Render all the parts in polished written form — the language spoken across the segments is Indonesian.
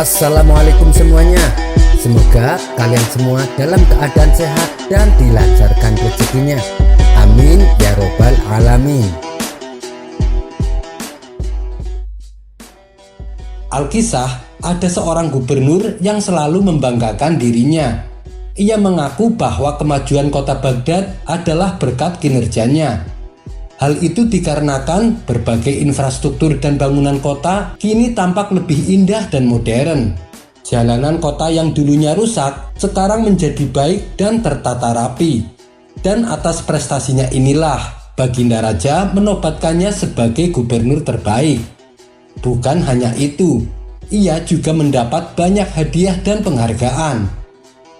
Assalamualaikum semuanya. Semoga kalian semua dalam keadaan sehat dan dilancarkan rezekinya. Amin ya robbal alamin. Alkisah, ada seorang gubernur yang selalu membanggakan dirinya. Ia mengaku bahwa kemajuan kota Baghdad adalah berkat kinerjanya. Hal itu dikarenakan berbagai infrastruktur dan bangunan kota kini tampak lebih indah dan modern. Jalanan kota yang dulunya rusak sekarang menjadi baik dan tertata rapi. Dan atas prestasinya inilah Baginda Raja menobatkannya sebagai gubernur terbaik. Bukan hanya itu, ia juga mendapat banyak hadiah dan penghargaan.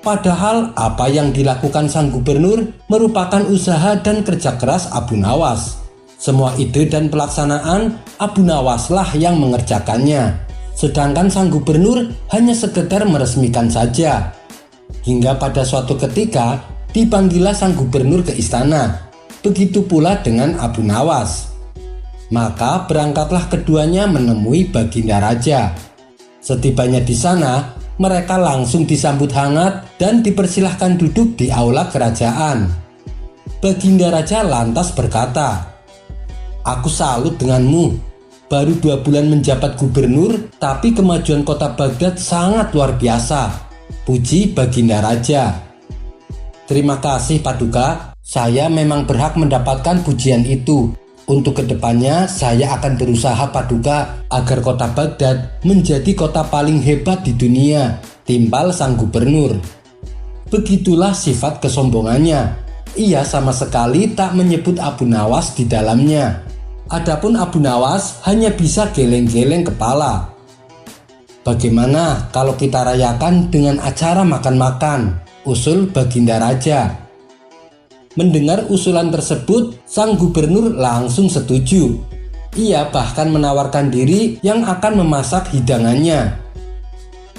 Padahal apa yang dilakukan sang gubernur merupakan usaha dan kerja keras Abu Nawas. Semua ide dan pelaksanaan Abu Nawas lah yang mengerjakannya. Sedangkan sang gubernur hanya sekedar meresmikan saja. Hingga pada suatu ketika dipanggillah sang gubernur ke istana. Begitu pula dengan Abu Nawas. Maka berangkatlah keduanya menemui Baginda Raja. Setibanya di sana, mereka langsung disambut hangat dan dipersilahkan duduk di aula kerajaan. Baginda Raja lantas berkata, "Aku salut denganmu. Baru 2 bulan menjabat gubernur, tapi kemajuan kota Baghdad sangat luar biasa. Puji Baginda Raja." "Terima kasih Paduka, saya memang berhak mendapatkan pujian itu. Untuk kedepannya saya akan berusaha Paduka agar kota Baghdad menjadi kota paling hebat di dunia," timpal sang gubernur. Begitulah sifat kesombongannya. Ia sama sekali tak menyebut Abu Nawas di dalamnya. Adapun Abu Nawas hanya bisa geleng-geleng kepala. "Bagaimana kalau kita rayakan dengan acara makan-makan?" usul Baginda Raja. Mendengar usulan tersebut, sang gubernur langsung setuju. Ia bahkan menawarkan diri yang akan memasak hidangannya.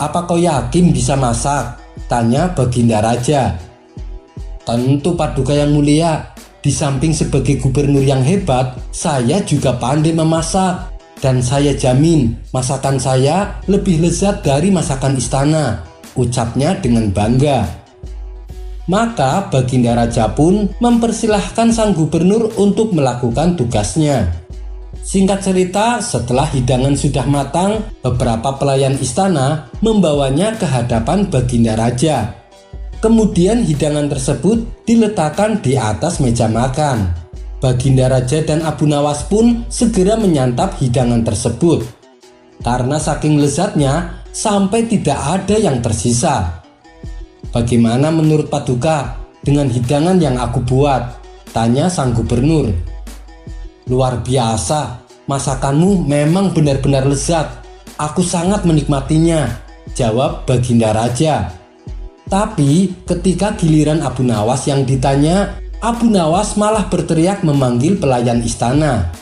"Apa kau yakin bisa masak?" tanya Baginda Raja. "Tentu Paduka yang mulia. Di samping sebagai gubernur yang hebat, saya juga pandai memasak. Dan saya jamin masakan saya lebih lezat dari masakan istana," ucapnya dengan bangga. Maka Baginda Raja pun mempersilahkan sang gubernur untuk melakukan tugasnya. Singkat cerita, setelah hidangan sudah matang, beberapa pelayan istana membawanya ke hadapan Baginda Raja. Kemudian hidangan tersebut diletakkan di atas meja makan. Baginda Raja dan Abu Nawas pun segera menyantap hidangan tersebut. Karena saking lezatnya, sampai tidak ada yang tersisa. "Bagaimana menurut Paduka dengan hidangan yang aku buat?" tanya sang gubernur. "Luar biasa, masakanmu memang benar-benar lezat. Aku sangat menikmatinya," jawab Baginda Raja. Tapi ketika giliran Abu Nawas yang ditanya, Abu Nawas malah berteriak memanggil pelayan istana.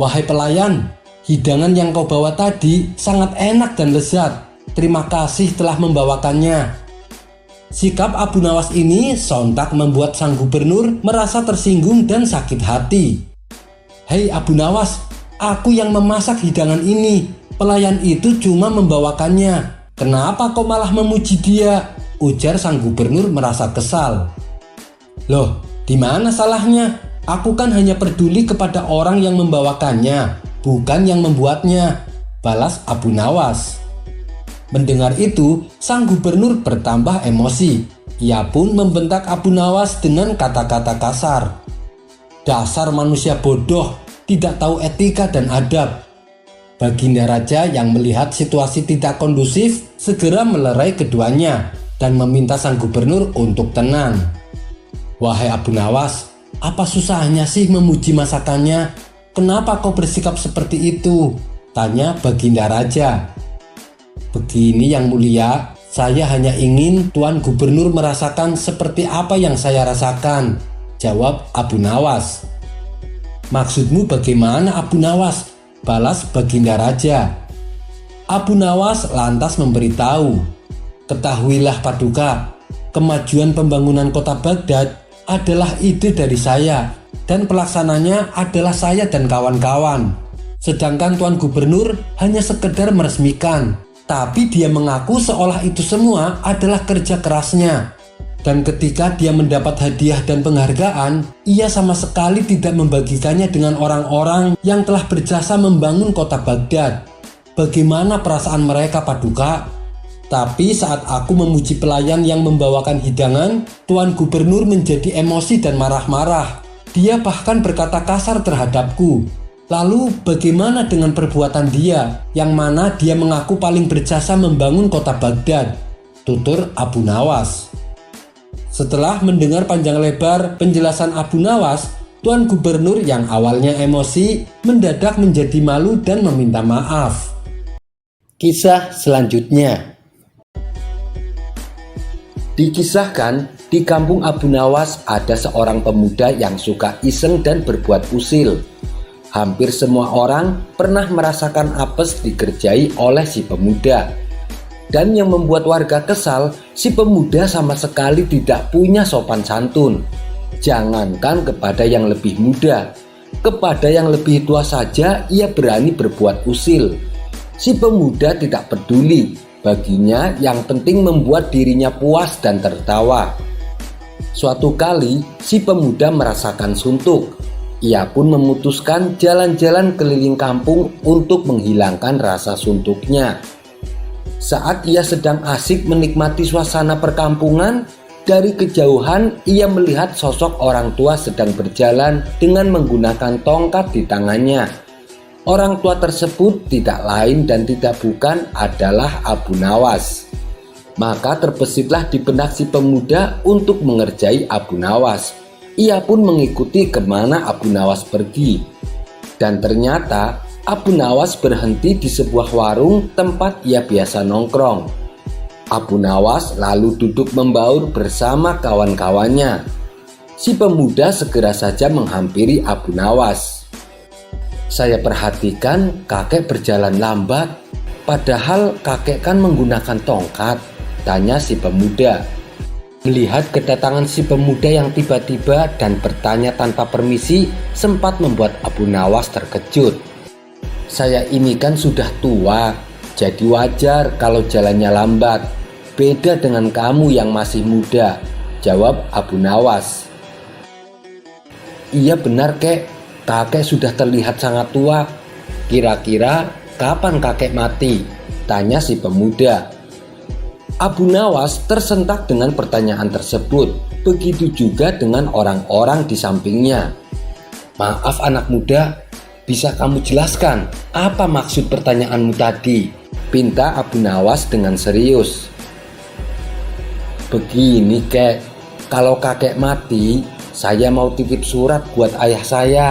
"Wahai pelayan, hidangan yang kau bawa tadi sangat enak dan lezat. Terima kasih telah membawakannya." Sikap Abu Nawas ini sontak membuat sang gubernur merasa tersinggung dan sakit hati. "Hei Abu Nawas, aku yang memasak hidangan ini. Pelayan itu cuma membawakannya. Kenapa kau malah memuji dia?" ujar sang gubernur merasa kesal. "Loh, di mana salahnya? Aku kan hanya peduli kepada orang yang membawakannya, bukan yang membuatnya," balas Abu Nawas. Mendengar itu, sang gubernur bertambah emosi. Ia pun membentak Abu Nawas dengan kata-kata kasar. "Dasar manusia bodoh, tidak tahu etika dan adab." Baginda Raja yang melihat situasi tidak kondusif segera melerai keduanya dan meminta sang gubernur untuk tenang. "Wahai Abu Nawas, apa susahnya sih memuji masakannya? Kenapa kau bersikap seperti itu?" tanya Baginda Raja. "Begini yang mulia, saya hanya ingin Tuan Gubernur merasakan seperti apa yang saya rasakan," jawab Abu Nawas. "Maksudmu bagaimana Abu Nawas?" balas Baginda Raja. Abu Nawas lantas memberitahu, "Ketahuilah Paduka, kemajuan pembangunan kota Baghdad adalah ide dari saya dan pelaksananya adalah saya dan kawan-kawan. Sedangkan Tuan Gubernur hanya sekedar meresmikan. Tapi dia mengaku seolah itu semua adalah kerja kerasnya. Dan ketika dia mendapat hadiah dan penghargaan, ia sama sekali tidak membagikannya dengan orang-orang yang telah berjasa membangun kota Baghdad. Bagaimana perasaan mereka, Paduka? Tapi saat aku memuji pelayan yang membawakan hidangan, Tuan Gubernur menjadi emosi dan marah-marah. Dia bahkan berkata kasar terhadapku. Lalu bagaimana dengan perbuatan dia, yang mana dia mengaku paling berjasa membangun kota Baghdad? Tutur Abu Nawas. Setelah mendengar panjang lebar penjelasan Abu Nawas, Tuan Gubernur yang awalnya emosi mendadak menjadi malu dan meminta maaf. Kisah selanjutnya. Dikisahkan, di kampung Abu Nawas ada seorang pemuda yang suka iseng dan berbuat usil. Hampir semua orang pernah merasakan apes dikerjai oleh si pemuda. Dan yang membuat warga kesal, si pemuda sama sekali tidak punya sopan santun. Jangankan kepada yang lebih muda, kepada yang lebih tua saja ia berani berbuat usil. Si pemuda tidak peduli, baginya yang penting membuat dirinya puas dan tertawa. Suatu kali si pemuda merasakan suntuk. Ia pun memutuskan jalan-jalan keliling kampung untuk menghilangkan rasa suntuknya. Saat ia sedang asik menikmati suasana perkampungan, dari kejauhan ia melihat sosok orang tua sedang berjalan dengan menggunakan tongkat di tangannya. Orang tua tersebut tidak lain dan tidak bukan adalah Abu Nawas. Maka terbesitlah di benak si pemuda untuk mengerjai Abu Nawas. Ia pun mengikuti kemana Abu Nawas pergi. Dan ternyata Abu Nawas berhenti di sebuah warung tempat ia biasa nongkrong. Abu Nawas lalu duduk membaur bersama kawan-kawannya. Si pemuda segera saja menghampiri Abu Nawas. Saya perhatikan kakek berjalan lambat, padahal kakek kan menggunakan tongkat, tanya si pemuda. Melihat kedatangan si pemuda yang tiba-tiba dan bertanya tanpa permisi sempat membuat Abu Nawas terkejut. Saya ini kan sudah tua, jadi wajar kalau jalannya lambat. Beda dengan kamu yang masih muda, jawab Abu Nawas. Iya benar kek, kakek sudah terlihat sangat tua. Kira-kira kapan kakek mati? Tanya si pemuda. Abu Nawas tersentak dengan pertanyaan tersebut. Begitu juga dengan orang-orang di sampingnya. Maaf anak muda, bisa kamu jelaskan apa maksud pertanyaanmu tadi? Pinta Abu Nawas dengan serius. Begini kek, kalau kakek mati, saya mau titip surat buat ayah saya.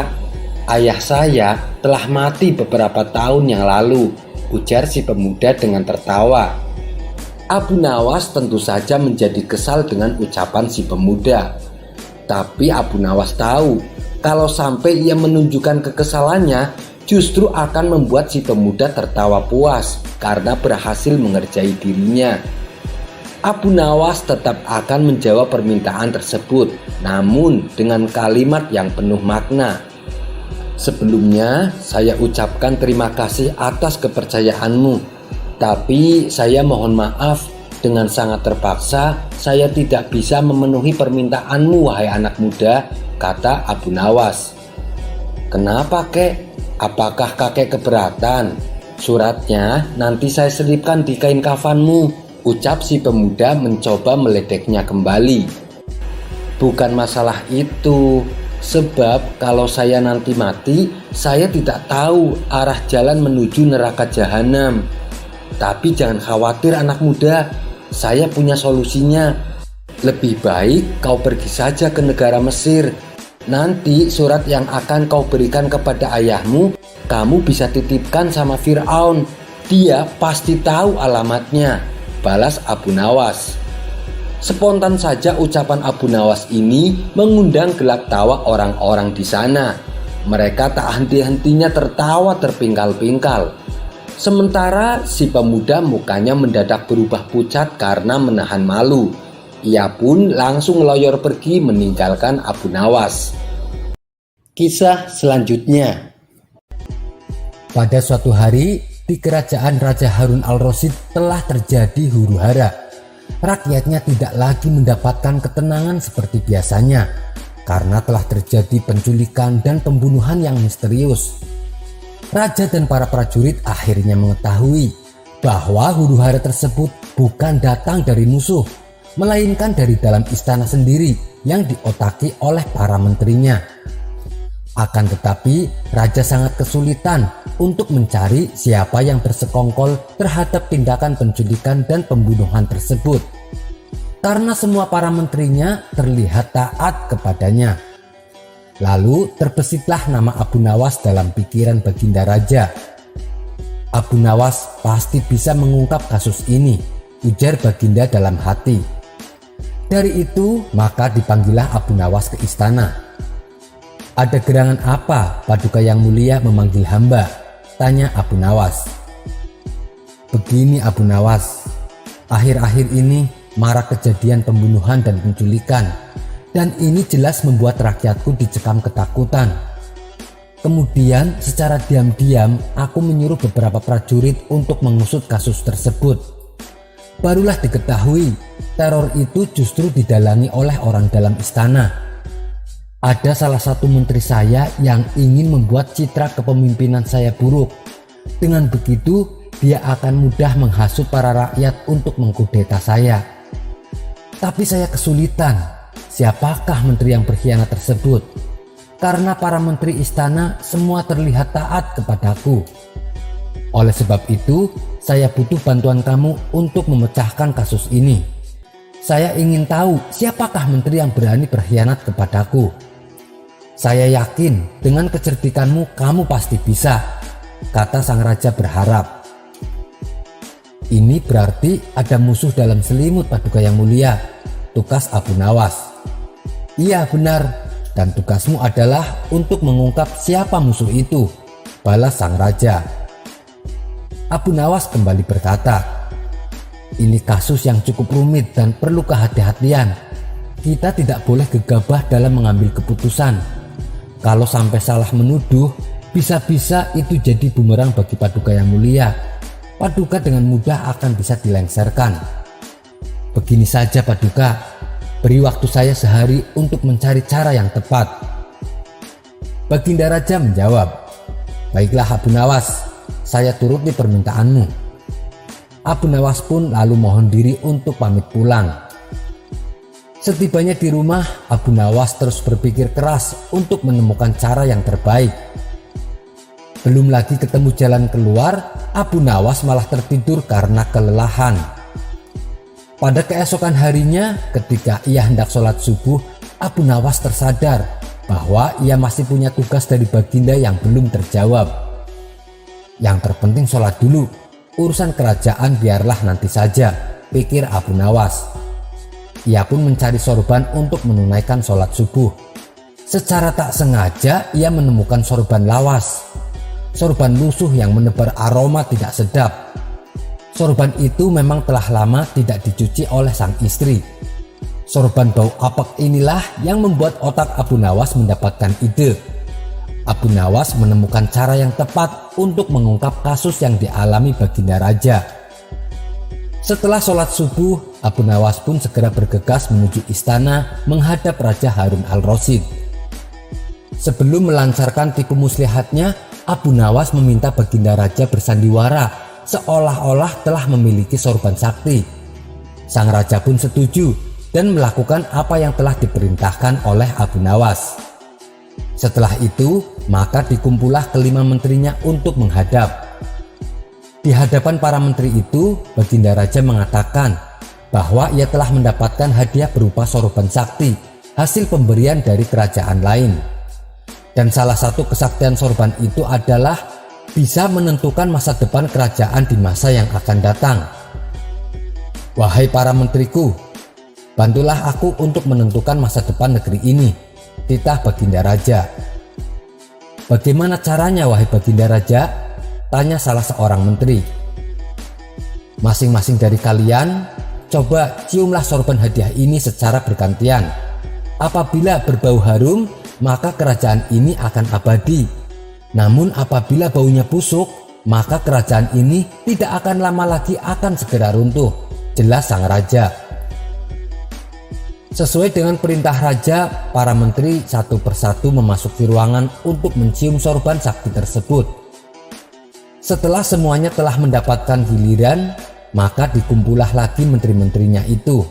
Ayah saya telah mati beberapa tahun yang lalu, ujar si pemuda dengan tertawa. Abu Nawas tentu saja menjadi kesal dengan ucapan si pemuda. Tapi Abu Nawas tahu, kalau sampai ia menunjukkan kekesalannya, justru akan membuat si pemuda tertawa puas karena berhasil mengerjai dirinya. Abu Nawas tetap akan menjawab permintaan tersebut, namun dengan kalimat yang penuh makna. Sebelumnya, saya ucapkan terima kasih atas kepercayaanmu. Tapi saya mohon maaf, dengan sangat terpaksa saya tidak bisa memenuhi permintaanmu wahai anak muda, kata Abu Nawas. Kenapa kek? Apakah kakek keberatan? Suratnya nanti saya selipkan di kain kafanmu, ucap si pemuda mencoba meledeknya kembali. Bukan masalah itu, sebab kalau saya nanti mati, saya tidak tahu arah jalan menuju neraka jahanam. Tapi jangan khawatir anak muda, saya punya solusinya. Lebih baik kau pergi saja ke negara Mesir. Nanti surat yang akan kau berikan kepada ayahmu, kamu bisa titipkan sama Fir'aun. Dia pasti tahu alamatnya, balas Abu Nawas. Spontan saja ucapan Abu Nawas ini mengundang gelak tawa orang-orang di sana. Mereka tak henti-hentinya tertawa terpingkal-pingkal. Sementara si pemuda mukanya mendadak berubah pucat karena menahan malu. Ia pun langsung meloyor pergi meninggalkan Abu Nawas. Kisah selanjutnya. Pada suatu hari, di kerajaan Raja Harun al-Rasyid telah terjadi huru-hara. Rakyatnya tidak lagi mendapatkan ketenangan seperti biasanya karena telah terjadi penculikan dan pembunuhan yang misterius. Raja dan para prajurit akhirnya mengetahui bahwa huru-hara tersebut bukan datang dari musuh, melainkan dari dalam istana sendiri yang diotaki oleh para menterinya. Akan tetapi, raja sangat kesulitan untuk mencari siapa yang bersekongkol terhadap tindakan penculikan dan pembunuhan tersebut, karena semua para menterinya terlihat taat kepadanya. Lalu terbesitlah nama Abu Nawas dalam pikiran Baginda Raja. Abu Nawas pasti bisa mengungkap kasus ini, ujar Baginda dalam hati. Dari itu maka dipanggillah Abu Nawas ke istana. Ada gerangan apa Paduka Yang Mulia memanggil hamba? Tanya Abu Nawas. Begini Abu Nawas, akhir-akhir ini marak kejadian pembunuhan dan penculikan, dan ini jelas membuat rakyatku dicekam ketakutan. Kemudian secara diam-diam aku menyuruh beberapa prajurit untuk mengusut kasus tersebut. Barulah diketahui teror itu justru didalangi oleh orang dalam istana. Ada salah satu menteri saya yang ingin membuat citra kepemimpinan saya buruk. Dengan begitu, dia akan mudah menghasut para rakyat untuk mengkudeta saya. Tapi saya kesulitan. Siapakah menteri yang berkhianat tersebut? Karena para menteri istana semua terlihat taat kepadaku. Oleh sebab itu, saya butuh bantuan kamu untuk memecahkan kasus ini. Saya ingin tahu siapakah menteri yang berani berkhianat kepadaku. Saya yakin dengan kecerdikanmu kamu pasti bisa, kata sang raja berharap. Ini berarti ada musuh dalam selimut Paduka Yang Mulia, tukas Abu Nawas. Iya benar, dan tugasmu adalah untuk mengungkap siapa musuh itu, balas sang raja. Abu Nawas kembali berkata, ini kasus yang cukup rumit dan perlu kehati-hatian. Kita tidak boleh gegabah dalam mengambil keputusan. Kalau sampai salah menuduh, bisa-bisa itu jadi bumerang bagi Paduka Yang Mulia. Paduka dengan mudah akan bisa dilengsarkan. Begini saja Paduka, beri waktu saya sehari untuk mencari cara yang tepat. Baginda Raja menjawab, baiklah Abu Nawas, saya turuti permintaanmu. Abu Nawas pun lalu mohon diri untuk pamit pulang. Setibanya di rumah, Abu Nawas terus berpikir keras untuk menemukan cara yang terbaik. Belum lagi ketemu jalan keluar, Abu Nawas malah tertidur karena kelelahan. Pada keesokan harinya, ketika ia hendak sholat subuh, Abu Nawas tersadar bahwa ia masih punya tugas dari Baginda yang belum terjawab. Yang terpenting sholat dulu, urusan kerajaan biarlah nanti saja, pikir Abu Nawas. Ia pun mencari sorban untuk menunaikan sholat subuh. Secara tak sengaja ia menemukan sorban lawas. Sorban lusuh yang menebar aroma tidak sedap. Sorban itu memang telah lama tidak dicuci oleh sang istri. Sorban bau apek inilah yang membuat otak Abu Nawas mendapatkan ide. Abu Nawas menemukan cara yang tepat untuk mengungkap kasus yang dialami Baginda Raja. Setelah sholat subuh, Abu Nawas pun segera bergegas menuju istana menghadap Raja Harun al-Rasyid. Sebelum melancarkan tipu muslihatnya, Abu Nawas meminta Baginda Raja bersandiwara seolah-olah telah memiliki sorban sakti. Sang raja pun setuju dan melakukan apa yang telah diperintahkan oleh Abu Nawas. Setelah itu, maka dikumpullah kelima menterinya untuk menghadap. Di hadapan para menteri itu, Baginda Raja mengatakan bahwa ia telah mendapatkan hadiah berupa sorban sakti, hasil pemberian dari kerajaan lain. Dan salah satu kesaktian sorban itu adalah bisa menentukan masa depan kerajaan di masa yang akan datang. Wahai para menteriku, bantulah aku untuk menentukan masa depan negeri ini, titah Baginda Raja. Bagaimana caranya wahai Baginda Raja? Tanya salah seorang menteri. Masing-masing dari kalian coba ciumlah sorban hadiah ini secara bergantian. Apabila berbau harum, maka kerajaan ini akan abadi. Namun apabila baunya busuk, maka kerajaan ini tidak akan lama lagi akan segera runtuh, jelas sang raja. Sesuai dengan perintah raja, para menteri satu persatu memasuki ruangan untuk mencium sorban sakti tersebut. Setelah semuanya telah mendapatkan giliran, maka dikumpullah lagi menteri-menterinya itu.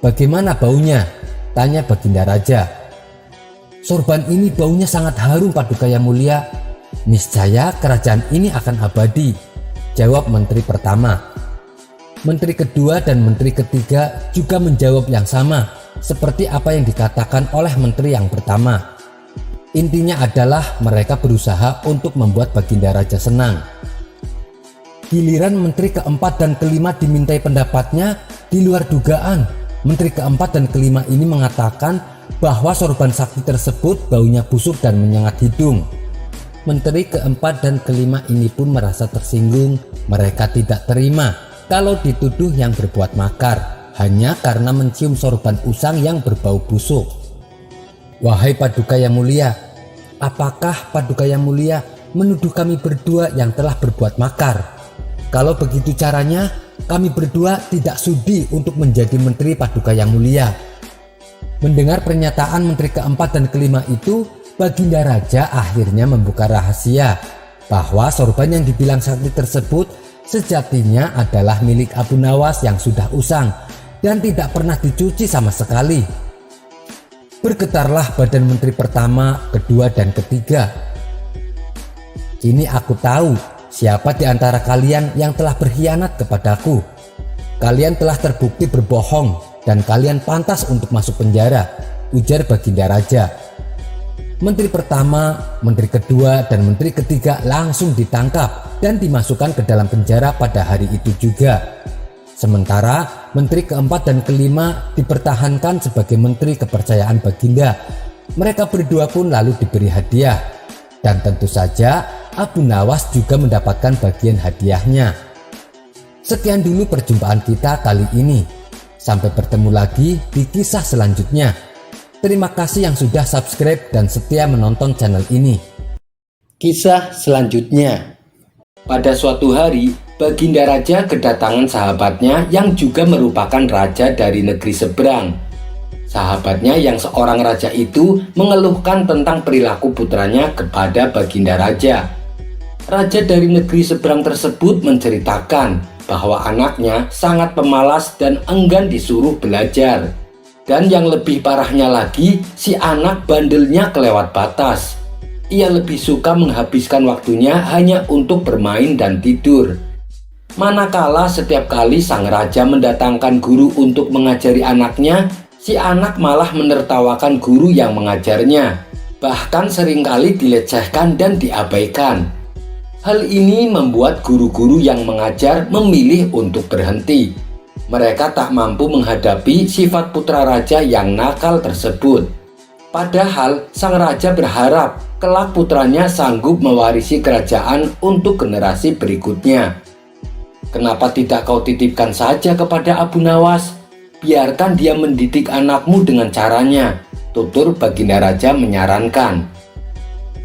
"Bagaimana baunya?" tanya Baginda Raja. "Sorban ini baunya sangat harum, Paduka Yang Mulia. Niscaya kerajaan ini akan abadi," jawab menteri pertama. Menteri kedua dan menteri ketiga juga menjawab yang sama, seperti apa yang dikatakan oleh menteri yang pertama. Intinya adalah mereka berusaha untuk membuat Baginda Raja senang. Giliran menteri keempat dan kelima dimintai pendapatnya, di luar dugaan, menteri keempat dan kelima ini mengatakan bahwa sorban sakti tersebut baunya busuk dan menyengat hidung. Menteri keempat dan kelima ini pun merasa tersinggung. Mereka tidak terima kalau dituduh yang berbuat makar hanya karena mencium sorban usang yang berbau busuk. "Wahai Paduka Yang Mulia, apakah Paduka Yang Mulia menuduh kami berdua yang telah berbuat makar? Kalau begitu caranya, kami berdua tidak sudi untuk menjadi menteri Paduka Yang Mulia." Mendengar pernyataan menteri keempat dan kelima itu, Baginda Raja akhirnya membuka rahasia bahwa sorban yang dibilang sakti tersebut sejatinya adalah milik Abu Nawas yang sudah usang dan tidak pernah dicuci sama sekali. Bergetarlah badan menteri pertama, kedua, dan ketiga. "Kini aku tahu siapa di antara kalian yang telah berkhianat kepadaku. Kalian telah terbukti berbohong dan kalian pantas untuk masuk penjara," ujar Baginda Raja. Menteri pertama, menteri kedua, dan menteri ketiga langsung ditangkap dan dimasukkan ke dalam penjara pada hari itu juga. Sementara menteri keempat dan kelima dipertahankan sebagai menteri kepercayaan Baginda. Mereka berdua pun lalu diberi hadiah. Dan tentu saja Abu Nawas juga mendapatkan bagian hadiahnya. Sekian dulu perjumpaan kita kali ini. Sampai bertemu lagi di kisah selanjutnya. Terima kasih yang sudah subscribe dan setia menonton channel ini. Kisah selanjutnya. Pada suatu hari, Baginda Raja kedatangan sahabatnya yang juga merupakan raja dari negeri seberang. Sahabatnya yang seorang raja itu mengeluhkan tentang perilaku putranya kepada Baginda Raja. Raja dari negeri seberang tersebut menceritakan bahwa anaknya sangat pemalas dan enggan disuruh belajar. Dan yang lebih parahnya lagi, si anak bandelnya kelewat batas. Ia lebih suka menghabiskan waktunya hanya untuk bermain dan tidur. Manakala setiap kali sang raja mendatangkan guru untuk mengajari anaknya, si anak malah menertawakan guru yang mengajarnya. Bahkan seringkali dilecehkan dan diabaikan. Hal ini membuat guru-guru yang mengajar memilih untuk berhenti. Mereka tak mampu menghadapi sifat putra raja yang nakal tersebut. Padahal sang raja berharap kelak putranya sanggup mewarisi kerajaan untuk generasi berikutnya. "Kenapa tidak kau titipkan saja kepada Abu Nawas? Biarkan dia mendidik anakmu dengan caranya," tutur Baginda Raja menyarankan.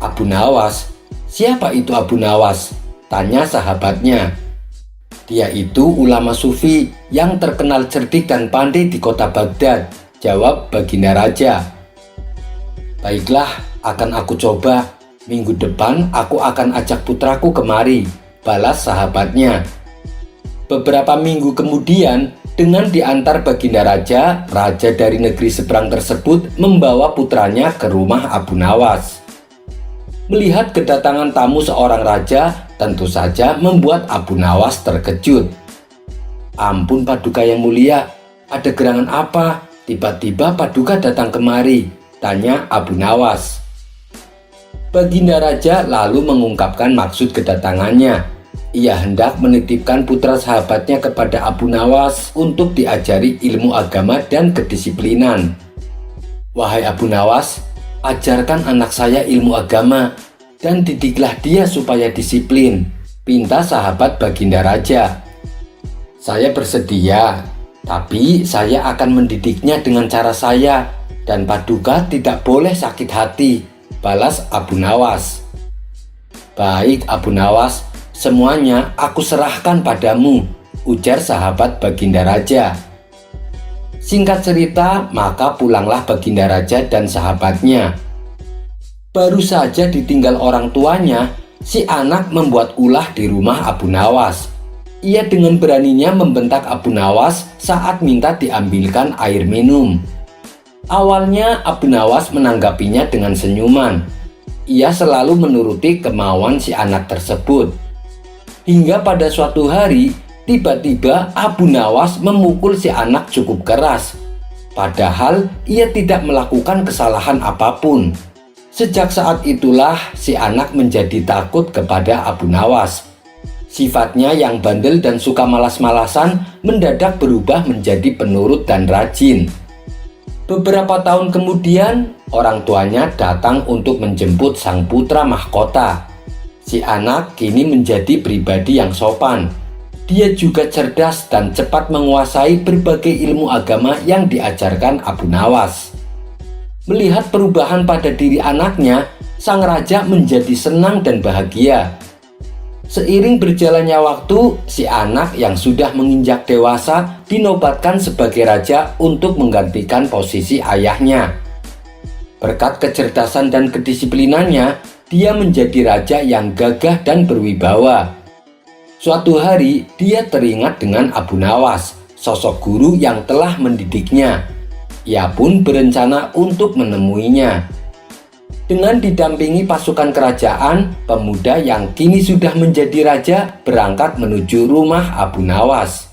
"Abu Nawas? Siapa itu Abu Nawas?" tanya sahabatnya. "Dia itu ulama sufi yang terkenal cerdik dan pandai di kota Baghdad," jawab Baginda Raja. "Baiklah, akan aku coba. Minggu depan aku akan ajak putraku kemari," balas sahabatnya. Beberapa minggu kemudian, dengan diantar Baginda Raja, raja dari negeri seberang tersebut membawa putranya ke rumah Abu Nawas. Melihat kedatangan tamu seorang raja, tentu saja membuat Abu Nawas terkejut. "Ampun Paduka Yang Mulia, ada gerangan apa? Tiba-tiba Paduka datang kemari?" tanya Abu Nawas. Baginda Raja lalu mengungkapkan maksud kedatangannya. Ia hendak menitipkan putra sahabatnya kepada Abu Nawas untuk diajari ilmu agama dan kedisiplinan. "Wahai Abu Nawas, ajarkan anak saya ilmu agama dan didiklah dia supaya disiplin," pinta sahabat Baginda Raja. "Saya bersedia, tapi saya akan mendidiknya dengan cara saya dan Paduka tidak boleh sakit hati," balas Abu Nawas. "Baik Abu Nawas, "Semuanya aku serahkan padamu," ujar sahabat Baginda Raja. Singkat cerita, maka pulanglah Baginda Raja dan sahabatnya. Baru saja ditinggal orang tuanya, si anak membuat ulah di rumah Abu Nawas. Ia dengan beraninya membentak Abu Nawas saat minta diambilkan air minum. Awalnya Abu Nawas menanggapinya dengan senyuman. Ia selalu menuruti kemauan si anak tersebut. Hingga pada suatu hari, tiba-tiba Abu Nawas memukul si anak cukup keras. Padahal ia tidak melakukan kesalahan apapun. Sejak saat itulah si anak menjadi takut kepada Abu Nawas. Sifatnya yang bandel dan suka malas-malasan mendadak berubah menjadi penurut dan rajin. Beberapa tahun kemudian, orang tuanya datang untuk menjemput sang putra mahkota. Si anak kini menjadi pribadi yang sopan. Dia juga cerdas dan cepat menguasai berbagai ilmu agama yang diajarkan Abu Nawas. Melihat perubahan pada diri anaknya, sang raja menjadi senang dan bahagia. Seiring berjalannya waktu, si anak yang sudah menginjak dewasa dinobatkan sebagai raja untuk menggantikan posisi ayahnya. Berkat kecerdasan dan kedisiplinannya, dia menjadi raja yang gagah dan berwibawa. Suatu hari, dia teringat dengan Abu Nawas, sosok guru yang telah mendidiknya. Ia pun berencana untuk menemuinya. Dengan didampingi pasukan kerajaan, pemuda yang kini sudah menjadi raja berangkat menuju rumah Abu Nawas.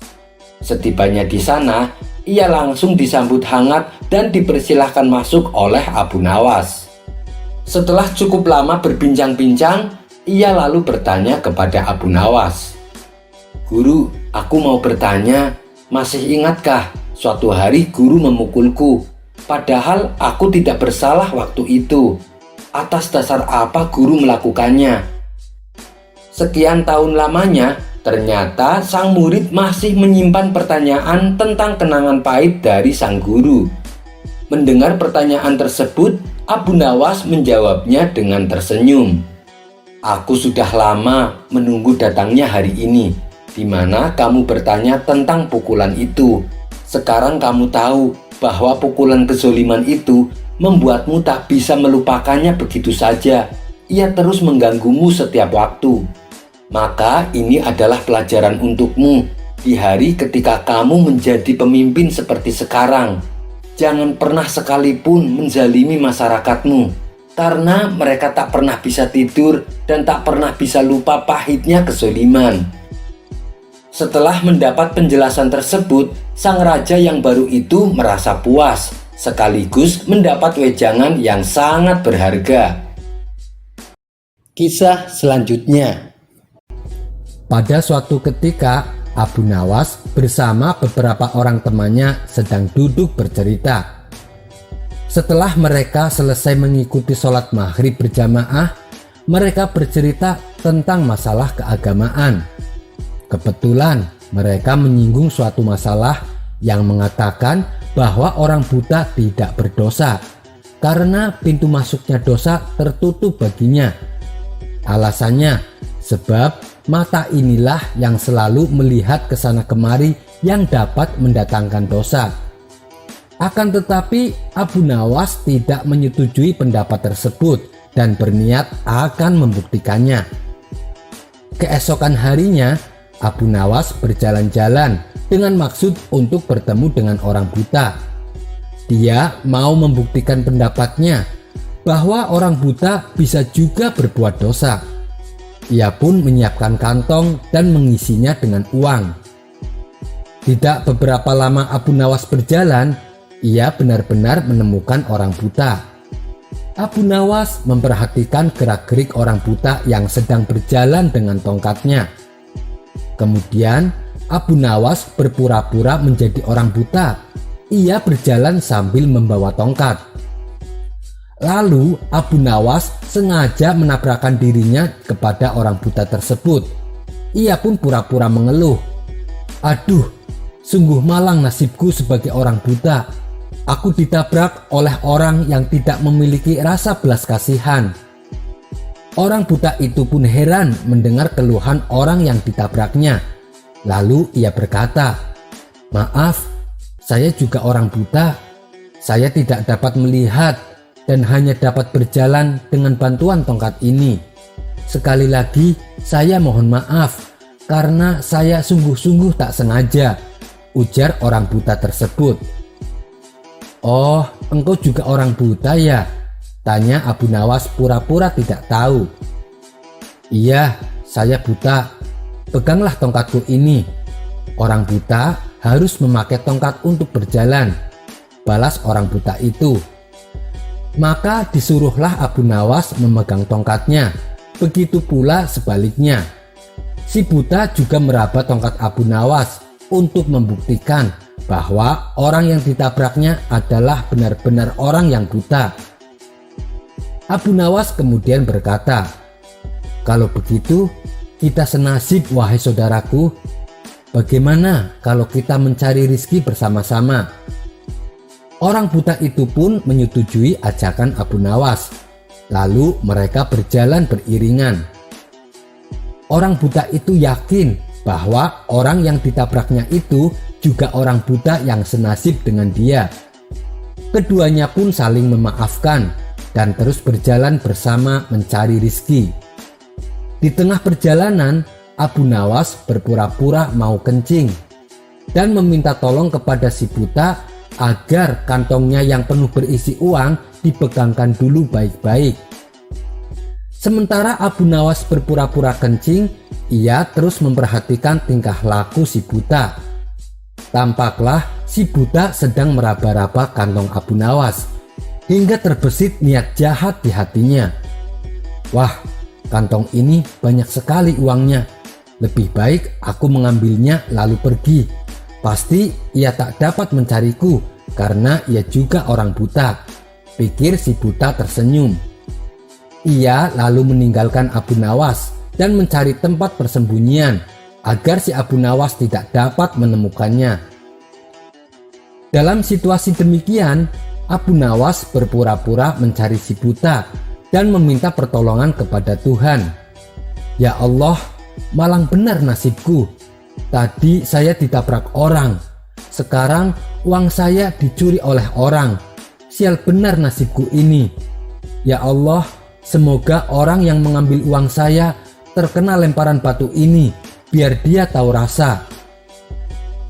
Setibanya di sana, ia langsung disambut hangat dan dipersilahkan masuk oleh Abu Nawas. Setelah cukup lama berbincang-bincang, ia lalu bertanya kepada Abu Nawas, "Guru, aku mau bertanya, masih ingatkah suatu hari guru memukulku? Padahal aku tidak bersalah waktu itu. Atas dasar apa guru melakukannya?" Sekian tahun lamanya, ternyata sang murid masih menyimpan pertanyaan tentang kenangan pahit dari sang guru. Mendengar pertanyaan tersebut, Abu Nawas menjawabnya dengan tersenyum. "Aku sudah lama menunggu datangnya hari ini, di mana kamu bertanya tentang pukulan itu. Sekarang kamu tahu bahwa pukulan kezoliman itu membuatmu tak bisa melupakannya begitu saja. Ia terus mengganggumu setiap waktu. Maka ini adalah pelajaran untukmu di hari ketika kamu menjadi pemimpin seperti sekarang. Jangan pernah sekalipun menzalimi masyarakatmu, karena mereka tak pernah bisa tidur dan tak pernah bisa lupa pahitnya kezoliman." Setelah mendapat penjelasan tersebut, sang raja yang baru itu merasa puas, sekaligus mendapat wejangan yang sangat berharga. Kisah selanjutnya. Pada suatu ketika, Abu Nawas bersama beberapa orang temannya sedang duduk bercerita. Setelah mereka selesai mengikuti sholat maghrib berjamaah, mereka bercerita tentang masalah keagamaan. Kebetulan mereka menyinggung suatu masalah yang mengatakan bahwa orang buta tidak berdosa karena pintu masuknya dosa tertutup baginya. Alasannya, sebab mata inilah yang selalu melihat ke sana kemari yang dapat mendatangkan dosa. Akan tetapi Abu Nawas tidak menyetujui pendapat tersebut dan berniat akan membuktikannya. Keesokan harinya, Abu Nawas berjalan-jalan dengan maksud untuk bertemu dengan orang buta. Dia mau membuktikan pendapatnya bahwa orang buta bisa juga berbuat dosa. Ia pun menyiapkan kantong dan mengisinya dengan uang. Tidak beberapa lama Abu Nawas berjalan, ia benar-benar menemukan orang buta. Abu Nawas memperhatikan gerak-gerik orang buta yang sedang berjalan dengan tongkatnya. Kemudian Abu Nawas berpura-pura menjadi orang buta. Ia berjalan sambil membawa tongkat. Lalu Abu Nawas sengaja menabrakkan dirinya kepada orang buta tersebut. Ia pun pura-pura mengeluh, "Aduh, sungguh malang nasibku sebagai orang buta. Aku ditabrak oleh orang yang tidak memiliki rasa belas kasihan." Orang buta itu pun heran mendengar keluhan orang yang ditabraknya. Lalu ia berkata, "Maaf, saya juga orang buta. Saya tidak dapat melihat dan hanya dapat berjalan dengan bantuan tongkat ini. Sekali lagi saya mohon maaf karena saya sungguh-sungguh tak sengaja," ujar orang buta tersebut. "Oh, engkau juga orang buta ya?" tanya Abu Nawas pura-pura tidak tahu. "Iya, saya buta. Peganglah tongkatku ini." Orang buta harus memakai tongkat untuk berjalan, balas orang buta itu. Maka disuruhlah Abu Nawas memegang tongkatnya. Begitu pula sebaliknya. Si buta juga meraba tongkat Abu Nawas untuk membuktikan bahwa orang yang ditabraknya adalah benar-benar orang yang buta. Abu Nawas kemudian berkata, "Kalau begitu kita senasib wahai saudaraku. Bagaimana kalau kita mencari rizki bersama-sama?" Orang buta itu pun menyetujui ajakan Abu Nawas. Lalu mereka berjalan beriringan. Orang buta itu yakin bahwa orang yang ditabraknya itu juga orang buta yang senasib dengan dia. Keduanya pun saling memaafkan dan terus berjalan bersama mencari rizki. Di tengah perjalanan, Abu Nawas berpura-pura mau kencing dan meminta tolong kepada si buta agar kantongnya yang penuh berisi uang dipegangkan dulu baik-baik. Sementara Abu Nawas berpura-pura kencing, ia terus memperhatikan tingkah laku si buta. Tampaklah si buta sedang meraba-raba kantong Abu Nawas hingga terbesit niat jahat di hatinya. "Wah, kantong ini banyak sekali uangnya. Lebih baik aku mengambilnya lalu pergi. Pasti ia tak dapat mencariku karena ia juga orang buta," pikir si buta tersenyum. Ia lalu meninggalkan Abu Nawas dan mencari tempat persembunyian agar si Abu Nawas tidak dapat menemukannya. Dalam situasi demikian, Abu Nawas berpura-pura mencari si buta dan meminta pertolongan kepada Tuhan. "Ya Allah, malang benar nasibku. Tadi saya ditabrak orang. Sekarang uang saya dicuri oleh orang. Sial benar nasibku ini. Ya Allah, semoga orang yang mengambil uang saya terkena lemparan batu ini, biar dia tahu rasa."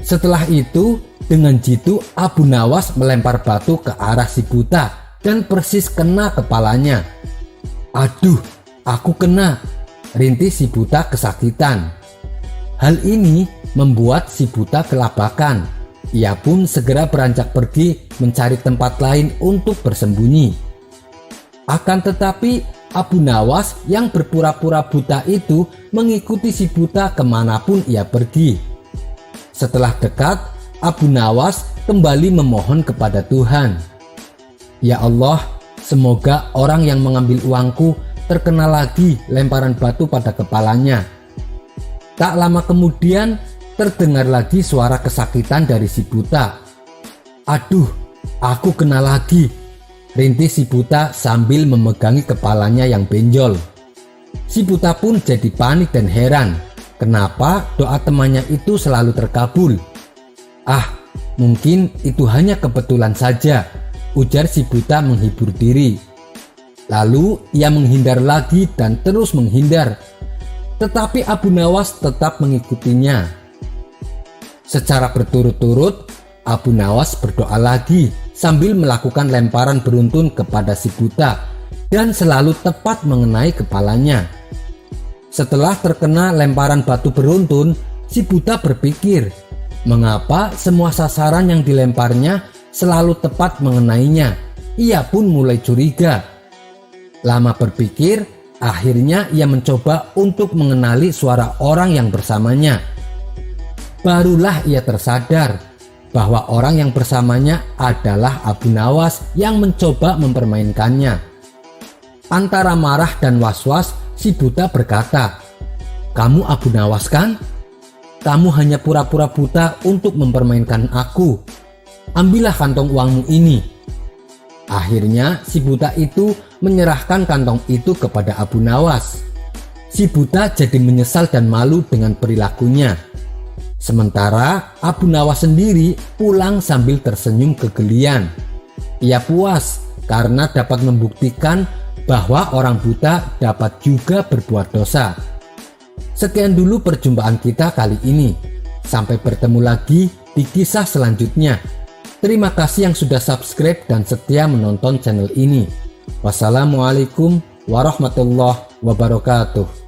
Setelah itu, dengan jitu Abu Nawas melempar batu ke arah si buta dan persis kena kepalanya. "Aduh, aku kena," rintih si buta kesakitan. Hal ini membuat si buta kelabakan. Ia pun segera beranjak pergi mencari tempat lain untuk bersembunyi. Akan tetapi Abu Nawas yang berpura-pura buta itu mengikuti si buta kemanapun ia pergi. Setelah dekat, Abu Nawas kembali memohon kepada Tuhan. "Ya Allah, semoga orang yang mengambil uangku terkena lagi lemparan batu pada kepalanya." Tak lama kemudian terdengar lagi suara kesakitan dari si buta. "Aduh, aku kena lagi," rintih si buta sambil memegangi kepalanya yang benjol. Si buta pun jadi panik dan heran. Kenapa doa temannya itu selalu terkabul? "Ah, mungkin itu hanya kebetulan saja," ujar si buta menghibur diri. Lalu ia menghindar lagi dan terus menghindar. Tetapi Abu Nawas tetap mengikutinya. Secara berturut-turut, Abu Nawas berdoa lagi sambil melakukan lemparan beruntun kepada si buta dan selalu tepat mengenai kepalanya. Setelah terkena lemparan batu beruntun, si buta berpikir, mengapa semua sasaran yang dilemparnya selalu tepat mengenainya? Ia pun mulai curiga. Lama berpikir, akhirnya ia mencoba untuk mengenali suara orang yang bersamanya. Barulah ia tersadar bahwa orang yang bersamanya adalah Abu Nawas yang mencoba mempermainkannya. Antara marah dan was-was, si buta berkata, "Kamu Abu Nawas kan? Kamu hanya pura-pura buta untuk mempermainkan aku. Ambillah kantong uangmu ini." Akhirnya si buta itu menyerahkan kantong itu kepada Abu Nawas. Si buta jadi menyesal dan malu dengan perilakunya. Sementara Abu Nawas sendiri pulang sambil tersenyum kegelian. Ia puas karena dapat membuktikan bahwa orang buta dapat juga berbuat dosa. Sekian dulu perjumpaan kita kali ini. Sampai bertemu lagi di kisah selanjutnya. Terima kasih yang sudah subscribe dan setia menonton channel ini. Wassalamualaikum warahmatullahi wabarakatuh.